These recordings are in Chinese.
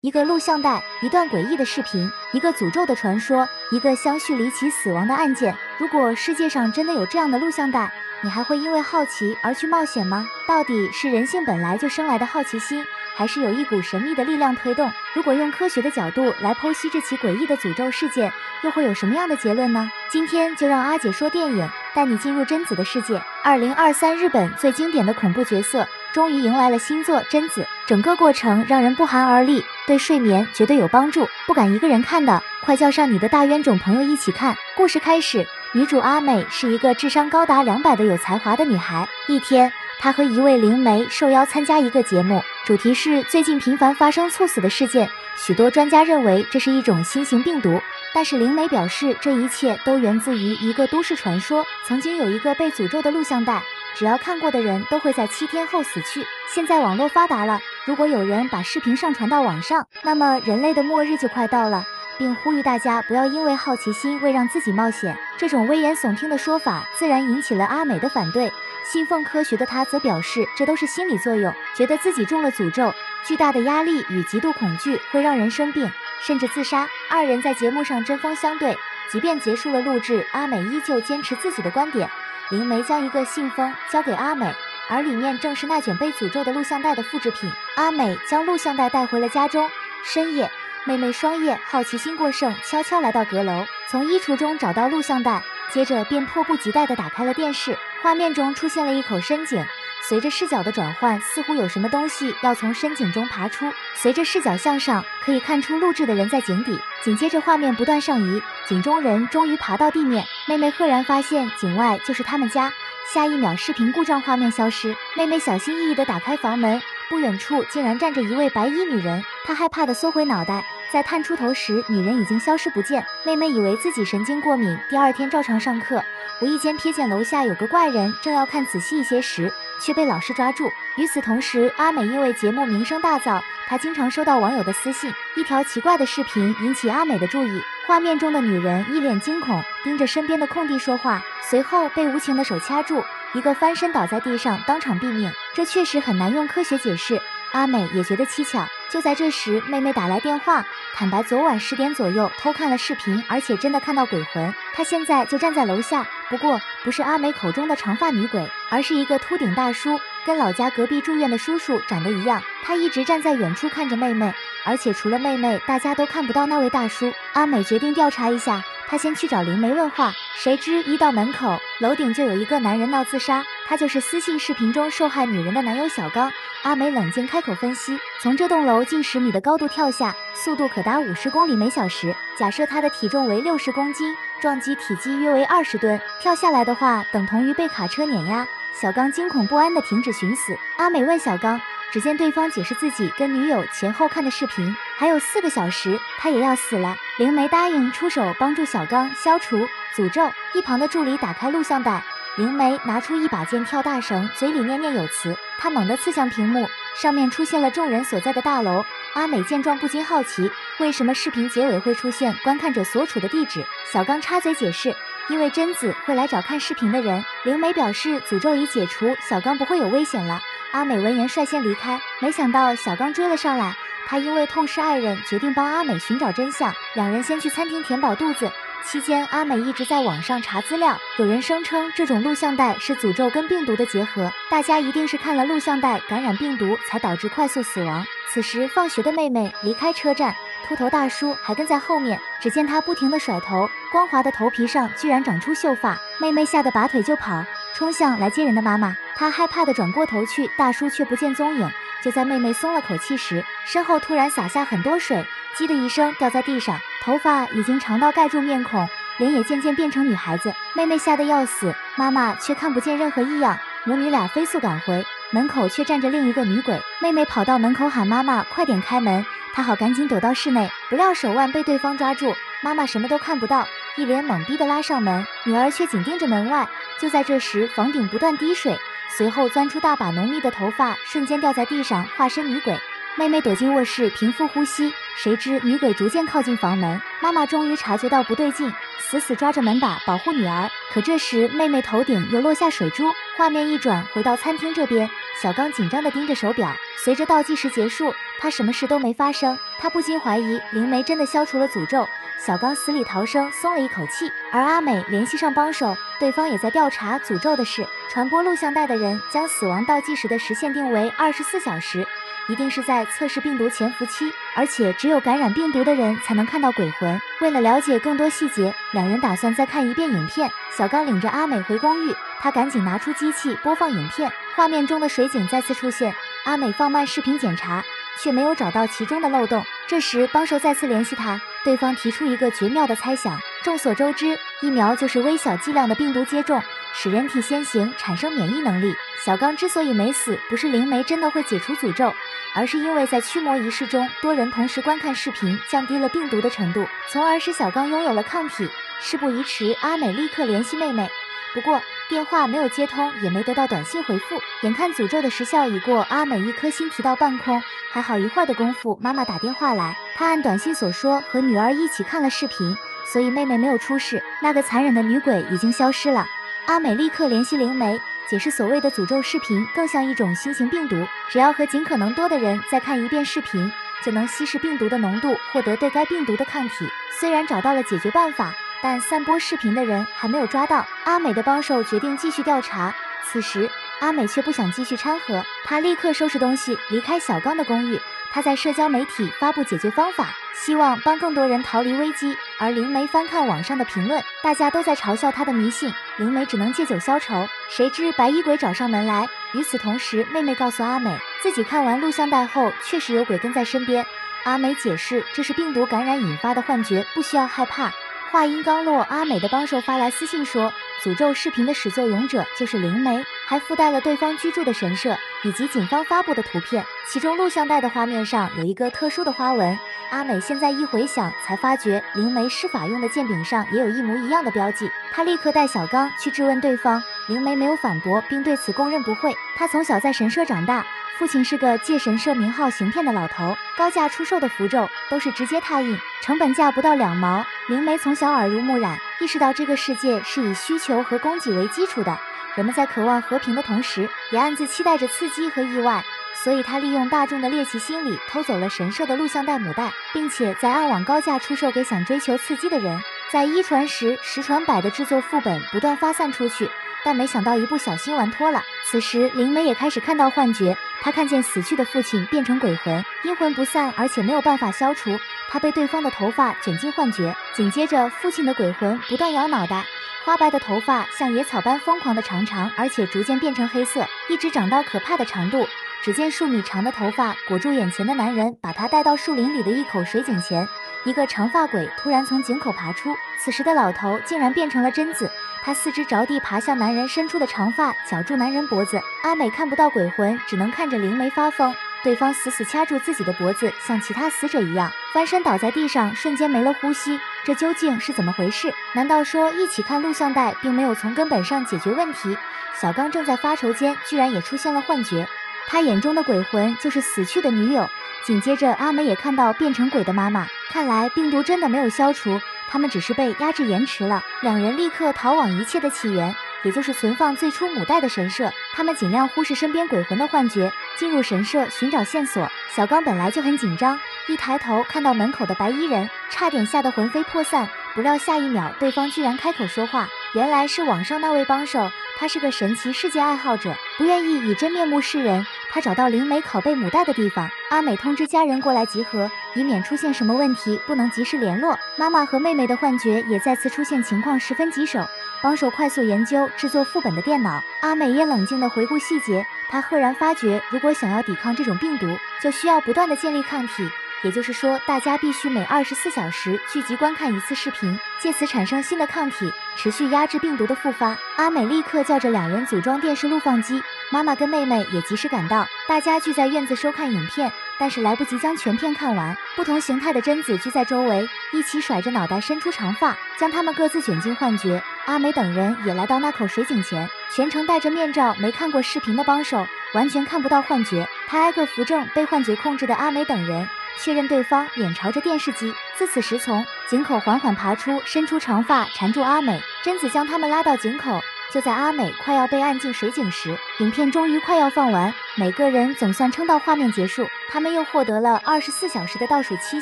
一个录像带，一段诡异的视频，一个诅咒的传说，一个相续离奇死亡的案件。如果世界上真的有这样的录像带，你还会因为好奇而去冒险吗？到底是人性本来就生来的好奇心，还是有一股神秘的力量推动？如果用科学的角度来剖析这起诡异的诅咒事件，又会有什么样的结论呢？今天就让阿姐说电影带你进入贞子的世界。2023日本最经典的恐怖角色终于迎来了新作贞子，整个过程让人不寒而栗，对睡眠绝对有帮助。不敢一个人看的，快叫上你的大冤种朋友一起看。故事开始，女主阿美是一个智商高达200的有才华的女孩。一天，她和一位灵媒受邀参加一个节目，主题是最近频繁发生猝死的事件。许多专家认为这是一种新型病毒，但是灵媒表示这一切都源自于一个都市传说。曾经有一个被诅咒的录像带，只要看过的人都会在7天后死去。现在网络发达了，如果有人把视频上传到网上，那么人类的末日就快到了，并呼吁大家不要因为好奇心为让自己冒险。这种危言耸听的说法自然引起了阿美的反对。信奉科学的她则表示这都是心理作用，觉得自己中了诅咒。巨大的压力与极度恐惧会让人生病，甚至自杀。二人在节目上针锋相对，即便结束了录制，阿美依旧坚持自己的观点。灵媒将一个信封交给阿美，而里面正是那卷被诅咒的录像带的复制品。阿美将录像带带回了家中。深夜，妹妹双叶好奇心过剩，悄悄来到阁楼，从衣橱中找到录像带，接着便迫不及待地打开了电视。画面中出现了一口深井，随着视角的转换，似乎有什么东西要从深井中爬出。随着视角向上，可以看出录制的人在井底。紧接着画面不断上移，井中人终于爬到地面。妹妹赫然发现井外就是他们家。下一秒视频故障，画面消失。妹妹小心翼翼地打开房门，不远处竟然站着一位白衣女人。她害怕地缩回脑袋，在探出头时，女人已经消失不见。妹妹以为自己神经过敏，第二天照常上课，无意间瞥见楼下有个怪人，正要看仔细一些时，却被老师抓住。与此同时，阿美因为节目名声大噪，她经常收到网友的私信。一条奇怪的视频引起阿美的注意，画面中的女人一脸惊恐，盯着身边的空地说话，随后被无情的手掐住，一个翻身倒在地上，当场毙命。这确实很难用科学解释，阿美也觉得蹊跷。就在这时，妹妹打来电话，坦白昨晚10点左右偷看了视频，而且真的看到鬼魂。她现在就站在楼下，不过不是阿美口中的长发女鬼，而是一个秃顶大叔，跟老家隔壁住院的叔叔长得一样。他一直站在远处看着妹妹，而且除了妹妹，大家都看不到那位大叔。阿美决定调查一下，她先去找灵媒问话。谁知一到门口，楼顶就有一个男人闹自杀，他就是私信视频中受害女人的男友小刚。阿美冷静开口分析，从这栋楼近10米的高度跳下，速度可达50公里每小时。假设他的体重为60公斤，撞击体积约为20吨，跳下来的话，等同于被卡车碾压。小刚惊恐不安地停止寻死。阿美问小刚，只见对方解释自己跟女友前后看的视频，还有4个小时，他也要死了。灵媒答应出手帮助小刚消除诅咒。一旁的助理打开录像带，灵媒拿出一把剑跳大绳，嘴里念念有词。他猛地刺向屏幕，上面出现了众人所在的大楼。阿美见状不禁好奇，为什么视频结尾会出现观看者所处的地址？小刚插嘴解释，因为贞子会来找看视频的人。灵媒表示诅咒已解除，小刚不会有危险了。阿美闻言率先离开，没想到小刚追了上来。他因为痛失爱人，决定帮阿美寻找真相。两人先去餐厅填饱肚子，期间阿美一直在网上查资料。有人声称这种录像带是诅咒跟病毒的结合，大家一定是看了录像带感染病毒才导致快速死亡。此时放学的妹妹离开车站，秃头大叔还跟在后面。只见他不停地甩头，光滑的头皮上居然长出秀发。妹妹吓得拔腿就跑，冲向来接人的妈妈。她害怕地转过头去，大叔却不见踪影。就在妹妹松了口气时，身后突然洒下很多水，叽的一声掉在地上，头发已经长到盖住面孔，脸也渐渐变成女孩子。妹妹吓得要死，妈妈却看不见任何异样。母女俩飞速赶回，门口却站着另一个女鬼。妹妹跑到门口喊妈妈快点开门，她好赶紧躲到室内，不料手腕被对方抓住，妈妈什么都看不到，一脸懵逼地拉上门，女儿却紧盯着门外。就在这时，房顶不断滴水，随后钻出大把浓密的头发，瞬间掉在地上，化身女鬼。妹妹躲进卧室平复呼吸，谁知女鬼逐渐靠近房门，妈妈终于察觉到不对劲，死死抓着门把保护女儿。可这时妹妹头顶又落下水珠。画面一转，回到餐厅这边，小刚紧张地盯着手表。随着倒计时结束，他什么事都没发生。他不禁怀疑灵媒真的消除了诅咒。小刚死里逃生，松了一口气。而阿美联系上帮手，对方也在调查诅咒的事。传播录像带的人将死亡倒计时的时限定为24小时，一定是在测试病毒潜伏期，而且只有感染病毒的人才能看到鬼魂。为了了解更多细节，两人打算再看一遍影片。小刚领着阿美回公寓，他赶紧拿出机器播放影片，画面中的水井再次出现。阿美放慢视频检查，却没有找到其中的漏洞。这时帮手再次联系他，对方提出一个绝妙的猜想。众所周知，疫苗就是微小剂量的病毒接种，使人体先行产生免疫能力。小刚之所以没死，不是灵媒真的会解除诅咒，而是因为在驱魔仪式中，多人同时观看视频，降低了病毒的程度，从而使小刚拥有了抗体。事不宜迟，阿美立刻联系妹妹，不过电话没有接通，也没得到短信回复。眼看诅咒的时效已过，阿美一颗心提到半空。还好一会儿的功夫，妈妈打电话来，她按短信所说和女儿一起看了视频，所以妹妹没有出事，那个残忍的女鬼已经消失了。阿美立刻联系灵媒，解释所谓的诅咒视频更像一种新型病毒，只要和尽可能多的人再看一遍视频，就能稀释病毒的浓度，获得对该病毒的抗体。虽然找到了解决办法，但散播视频的人还没有抓到。阿美的帮手决定继续调查，此时阿美却不想继续掺和，她立刻收拾东西离开小刚的公寓。她在社交媒体发布解决方法，希望帮更多人逃离危机。而灵媒翻看网上的评论，大家都在嘲笑她的迷信，灵媒只能借酒消愁。谁知白衣鬼找上门来。与此同时，妹妹告诉阿美，自己看完录像带后确实有鬼跟在身边。阿美解释这是病毒感染引发的幻觉，不需要害怕。话音刚落，阿美的帮手发来私信说，诅咒视频的始作俑者就是灵媒，还附带了对方居住的神社以及警方发布的图片，其中录像带的画面上有一个特殊的花纹。阿美现在一回想，才发觉灵媒施法用的剑柄上也有一模一样的标记。她立刻带小刚去质问对方，灵媒没有反驳，并对此供认不讳。他从小在神社长大，父亲是个借神社名号行骗的老头，高价出售的符咒都是直接拓印，成本价不到2毛。灵媒从小耳濡目染，意识到这个世界是以需求和供给为基础的，人们在渴望和平的同时，也暗自期待着刺激和意外，所以他利用大众的猎奇心理，偷走了神社的录像带母带，并且在暗网高价出售给想追求刺激的人。在一传十，十传百的制作副本不断发散出去，但没想到一不小心玩脱了。此时灵媒也开始看到幻觉，他看见死去的父亲变成鬼魂，阴魂不散，而且没有办法消除。他被对方的头发卷进幻觉，紧接着父亲的鬼魂不断摇脑袋，花白的头发像野草般疯狂的长，而且逐渐变成黑色，一直长到可怕的长度。只见数米长的头发裹住眼前的男人，把他带到树林里的一口水井前。一个长发鬼突然从井口爬出，此时的老头竟然变成了贞子，他四肢着地爬向男人伸出的长发，绞住男人脖子。阿美看不到鬼魂，只能看着灵媒发疯，对方死死掐住自己的脖子，像其他死者一样翻身倒在地上，瞬间没了呼吸。这究竟是怎么回事？难道说一起看录像带并没有从根本上解决问题？小刚正在发愁间，居然也出现了幻觉，他眼中的鬼魂就是死去的女友。紧接着阿美也看到变成鬼的妈妈，看来病毒真的没有消除，他们只是被压制延迟了。两人立刻逃往一切的起源，也就是存放最初母带的神社。他们尽量忽视身边鬼魂的幻觉，进入神社寻找线索。小刚本来就很紧张，一抬头看到门口的白衣人，差点吓得魂飞魄散。不料下一秒对方居然开口说话，原来是网上那位帮手，他是个神奇世界爱好者，不愿意以真面目示人。他找到灵媒拷贝母带的地方，阿美通知家人过来集合，以免出现什么问题不能及时联络。妈妈和妹妹的幻觉也再次出现，情况十分棘手。帮手快速研究制作副本的电脑，阿美也冷静地回顾细节。她赫然发觉，如果想要抵抗这种病毒，就需要不断地建立抗体。也就是说，大家必须每24小时聚集观看一次视频，借此产生新的抗体，持续压制病毒的复发。阿美立刻叫着两人组装电视录放机，妈妈跟妹妹也及时赶到，大家聚在院子收看影片，但是来不及将全片看完。不同形态的贞子聚在周围，一起甩着脑袋伸出长发，将他们各自卷进幻觉。阿美等人也来到那口水井前，全程戴着面罩，没看过视频的帮手完全看不到幻觉。他挨个扶正被幻觉控制的阿美等人，确认对方脸朝着电视机。自此时从井口缓缓爬出，伸出长发缠住阿美。贞子将他们拉到井口，就在阿美快要被按进水井时，影片终于快要放完，每个人总算撑到画面结束。他们又获得了24小时的倒数期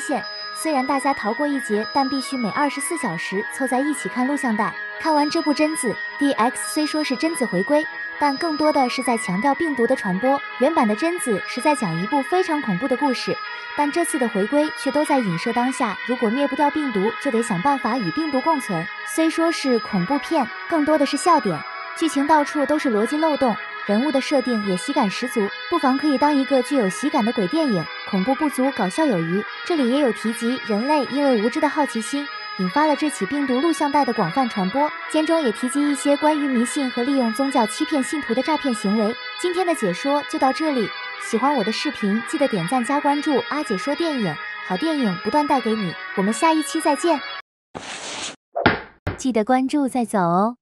限。虽然大家逃过一劫，但必须每24小时凑在一起看录像带。看完这部贞子 DX， 虽说是贞子回归，但更多的是在强调病毒的传播。原版的贞子是在讲一部非常恐怖的故事，但这次的回归却都在影射当下，如果灭不掉病毒，就得想办法与病毒共存。虽说是恐怖片，更多的是笑点，剧情到处都是逻辑漏洞，人物的设定也喜感十足，不妨可以当一个具有喜感的鬼电影，恐怖不足，搞笑有余。这里也有提及人类因为无知的好奇心，引发了这起病毒录像带的广泛传播，间中也提及一些关于迷信和利用宗教欺骗信徒的诈骗行为。今天的解说就到这里，喜欢我的视频记得点赞加关注，阿姐说电影，好电影不断带给你，我们下一期再见，记得关注再走哦。